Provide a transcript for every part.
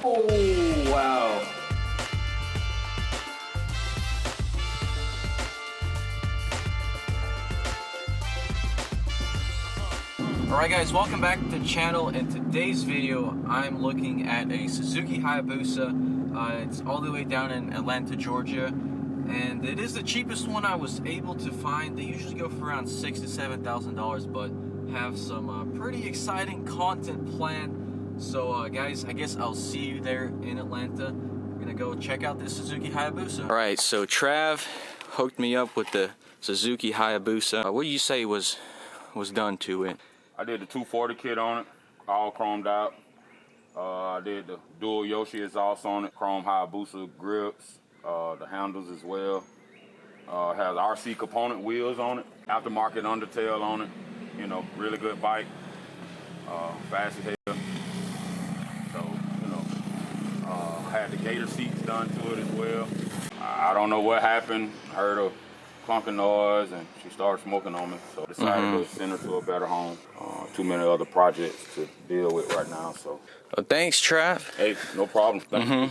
Oh, wow. Alright guys, welcome back to the channel. In today's video, I'm looking at a Suzuki Hayabusa. It's all the way down in Atlanta, Georgia. And it is the cheapest one I was able to find. They usually go for around $6,000 to $7,000, but have some pretty exciting content planned. So guys, I guess I'll see you there in Atlanta. We're gonna go check out this Suzuki Hayabusa. Alright, so Trav hooked me up with the Suzuki Hayabusa. What do you say was done to it? I did the 240 kit on it, all chromed out. I did the dual Yoshi exhaust on it, chrome Hayabusa grips, the handles as well. Has RC component wheels on it, aftermarket undertail on it. You know, really good bike, fast as hell. So, you know, had the gator seats done to it as well. I don't know what happened. Heard a clunking noise and she started smoking on me, so decided to send her to a better home. Too many other projects to deal with right now, so. Well, thanks, Trav. Hey, no problem. Thank you.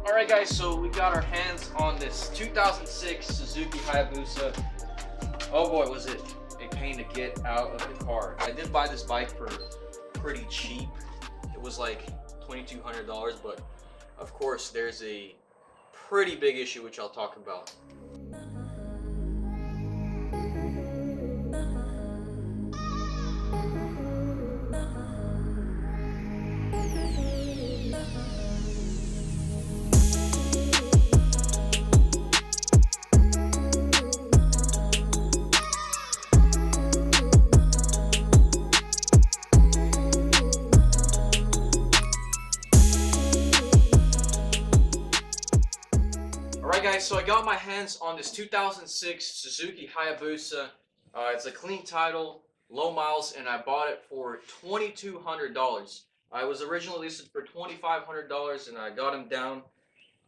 Alright guys, so we got our hands on this 2006 Suzuki Hayabusa. Oh boy, was it a pain to get out of the car. I did buy this bike for pretty cheap. It was like $2,200, but of course there's a pretty big issue which I'll talk about. Alright guys, so I got my hands on this 2006 Suzuki Hayabusa. It's a clean title, low miles, and I bought it for $2,200. I was originally listed for $2,500 and I got them down.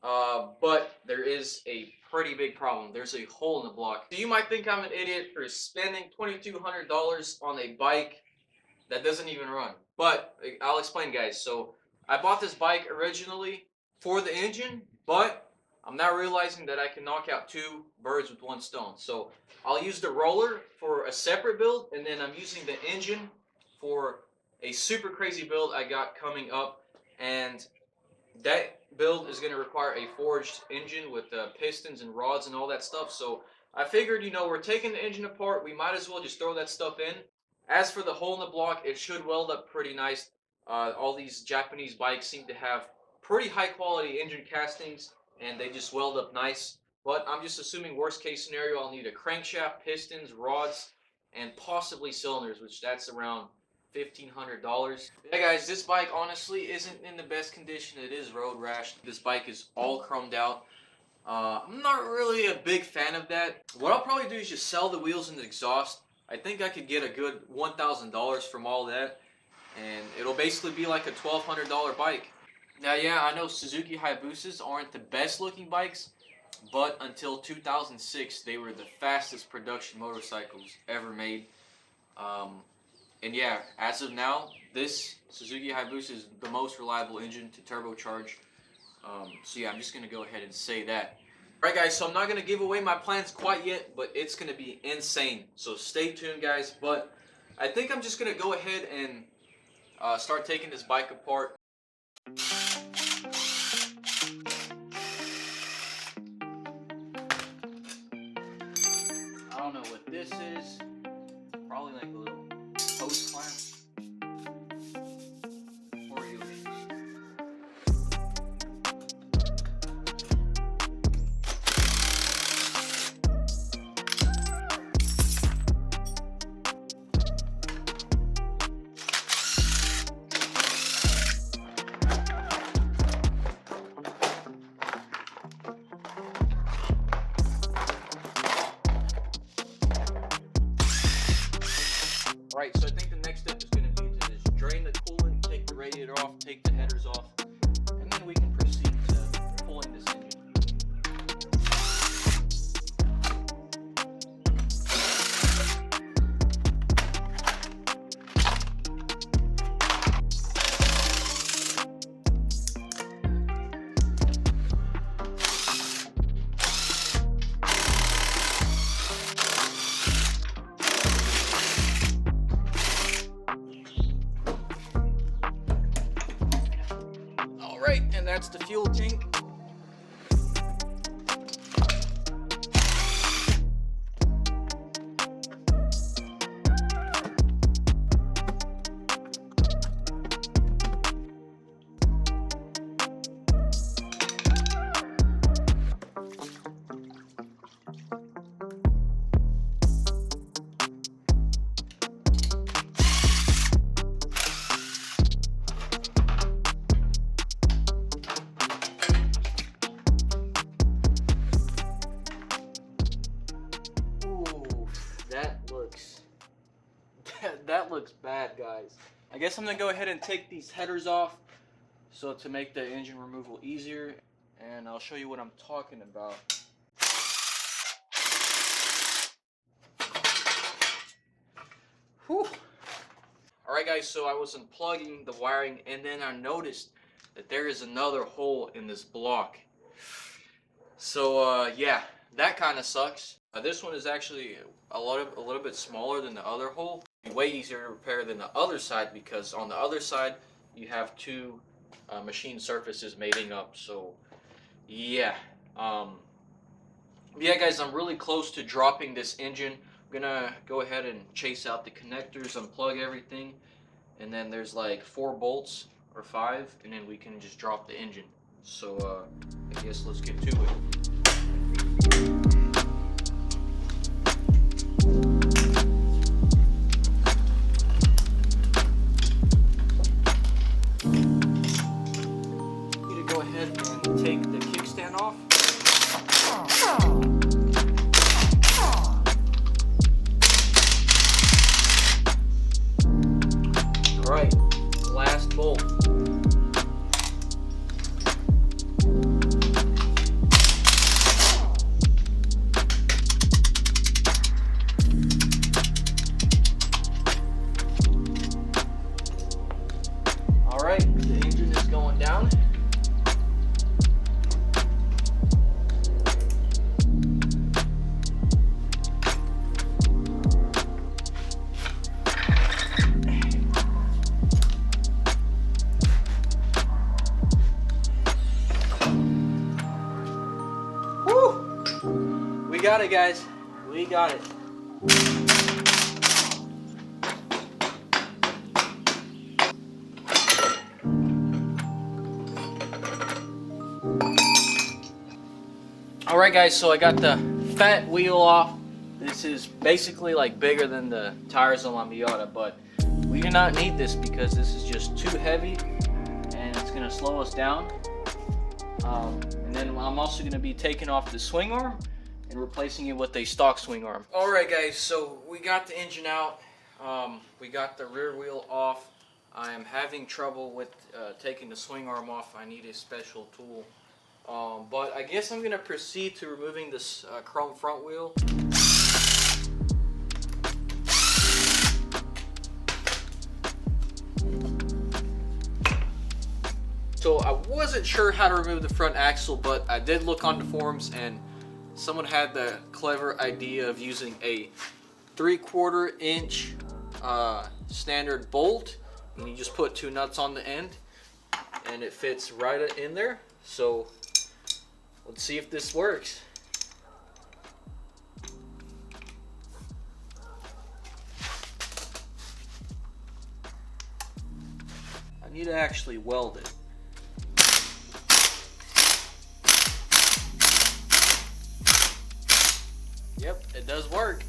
But there is a pretty big problem. There's a hole in the block. So you might think I'm an idiot for spending $2,200 on a bike that doesn't even run. But I'll explain, guys. So I bought this bike originally for the engine, but I'm now realizing that I can knock out two birds with one stone. So I'll use the roller for a separate build, and then I'm using the engine for a super crazy build I got coming up. And that build is going to require a forged engine with pistons and rods and all that stuff. So I figured, you know, we're taking the engine apart, we might as well just throw that stuff in. As for the hole in the block, it should weld up pretty nice. All these Japanese bikes seem to have pretty high quality engine castings, and they just weld up nice. But I'm just assuming worst case scenario, I'll need a crankshaft, pistons, rods, and possibly cylinders, which that's around $1,500. Yeah guys, this bike honestly isn't in the best condition. It is road rash. This bike is all chromed out. I'm not really a big fan of that. What I'll probably do is just sell the wheels and the exhaust. I think I could get a good $1,000 from all that, and it'll basically be like a $1,200 bike. Now, yeah, I know Suzuki Hayabusas aren't the best looking bikes, but until 2006, they were the fastest production motorcycles ever made. And yeah, as of now, this Suzuki Hayabusa is the most reliable engine to turbocharge. So yeah, I'm just going to go ahead and say that. Alright guys, so I'm not going to give away my plans quite yet, but it's going to be insane. So stay tuned guys, but I think I'm just going to go ahead and start taking this bike apart. I don't know what this is. Probably like a little hose clamp. Or Yoshis. Alright, so I think the next step is going to be to just drain the coolant, take the radiator off, take the headers off, and then we can proceed to pulling this engine. Alright, and that's the fuel tank. That looks bad, guys. I guess I'm gonna go ahead and take these headers off so to make the engine removal easier, and I'll show you what I'm talking about. Whew. Alright guys, so I was unplugging the wiring and then I noticed that there is another hole in this block. So yeah, that kind of sucks. This one is actually a little bit smaller than the other hole. Way easier to repair than the other side because on the other side you have two machine surfaces mating up. So yeah, yeah guys, I'm really close to dropping this engine. I'm gonna go ahead and chase out the connectors, unplug everything, and then there's like 4 bolts or 5, and then we can just drop the engine. So I guess let's get to it. Take the kickstand off. Alright, last bolt. Alright, the engine is going down. We got it, guys. We got it. Alright guys, so I got the fat wheel off. This is basically like bigger than the tires on my Miata, but we do not need this because this is just too heavy and it's gonna slow us down. And then I'm also gonna be taking off the swing arm and replacing it with a stock swing arm. Alright guys, so we got the engine out. We got the rear wheel off. I am having trouble with taking the swing arm off. I need a special tool. But I guess I'm going to proceed to removing this chrome front wheel. So I wasn't sure how to remove the front axle, but I did look on the forums and someone had the clever idea of using a 3/4 inch standard bolt, and you just put 2 nuts on the end and it fits right in there. So let's see if this works. I need to actually weld it. Yep, it does work.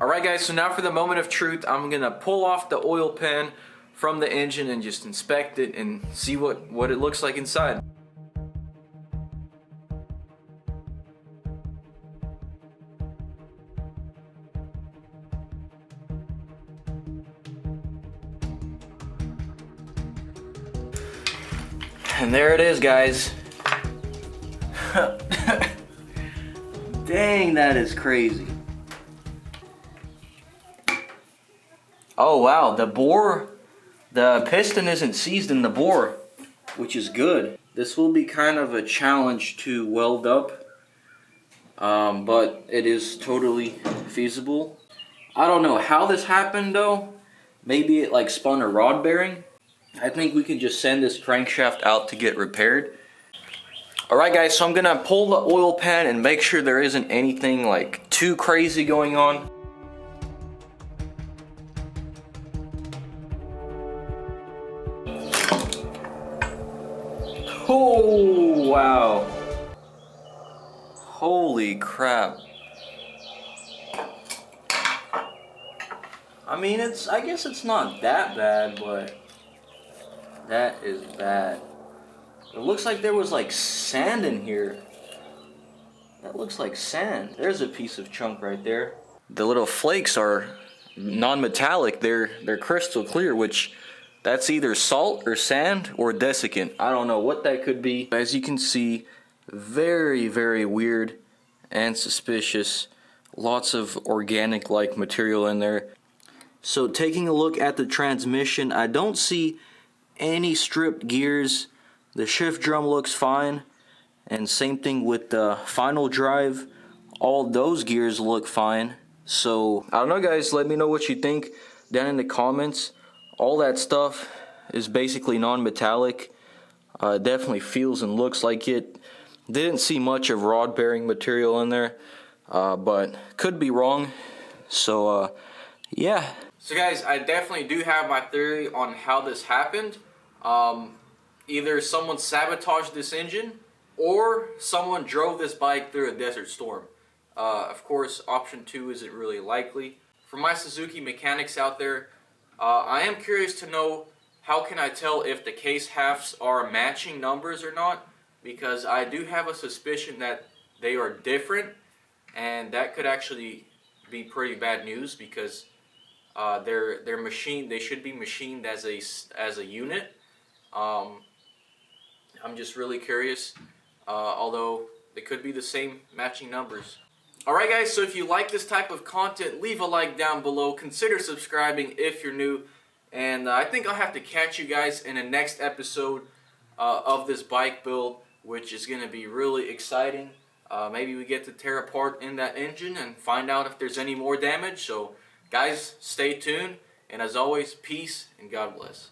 Alright guys, so now for the moment of truth. I'm gonna pull off the oil pan from the engine and just inspect it and see what it looks like inside. And there it is, guys. Dang, that is crazy. Oh wow, the piston isn't seized in the bore, which is good. This will be kind of a challenge to weld up, but it is totally feasible. I don't know how this happened though. Maybe it like spun a rod bearing. I think we can just send this crankshaft out to get repaired. Alright guys, so I'm gonna pull the oil pan and make sure there isn't anything like too crazy going on. Oh wow. Holy crap. I mean, I guess it's not that bad, but that is bad. It looks like there was like sand in here. That looks like sand. There's a piece of chunk right there. The little flakes are non-metallic. They're crystal clear, which that's either salt or sand or desiccant. I don't know what that could be. As you can see, very, very weird and suspicious. Lots of organic-like material in there. So taking a look at the transmission, I don't see any stripped gears. The shift drum looks fine, and same thing with the final drive. All those gears look fine. So I don't know guys, let me know what you think down in the comments. All that stuff is basically non-metallic. Definitely feels and looks like it. Didn't see much of rod bearing material in there, but could be wrong. So yeah. So guys, I definitely do have my theory on how this happened. Either someone sabotaged this engine or someone drove this bike through a desert storm. Of course, option 2 isn't really likely. For my Suzuki mechanics out there, I am curious to know how can I tell if the case halves are matching numbers or not, because I do have a suspicion that they are different, and that could actually be pretty bad news because they're machined. They should be machined as a unit. I'm just really curious, although they could be the same matching numbers. Alright guys, so if you like this type of content, leave a like down below. Consider subscribing if you're new. And I think I'll have to catch you guys in the next episode of this bike build, which is going to be really exciting. Maybe we get to tear apart in that engine and find out if there's any more damage. So guys, stay tuned. And as always, peace and God bless.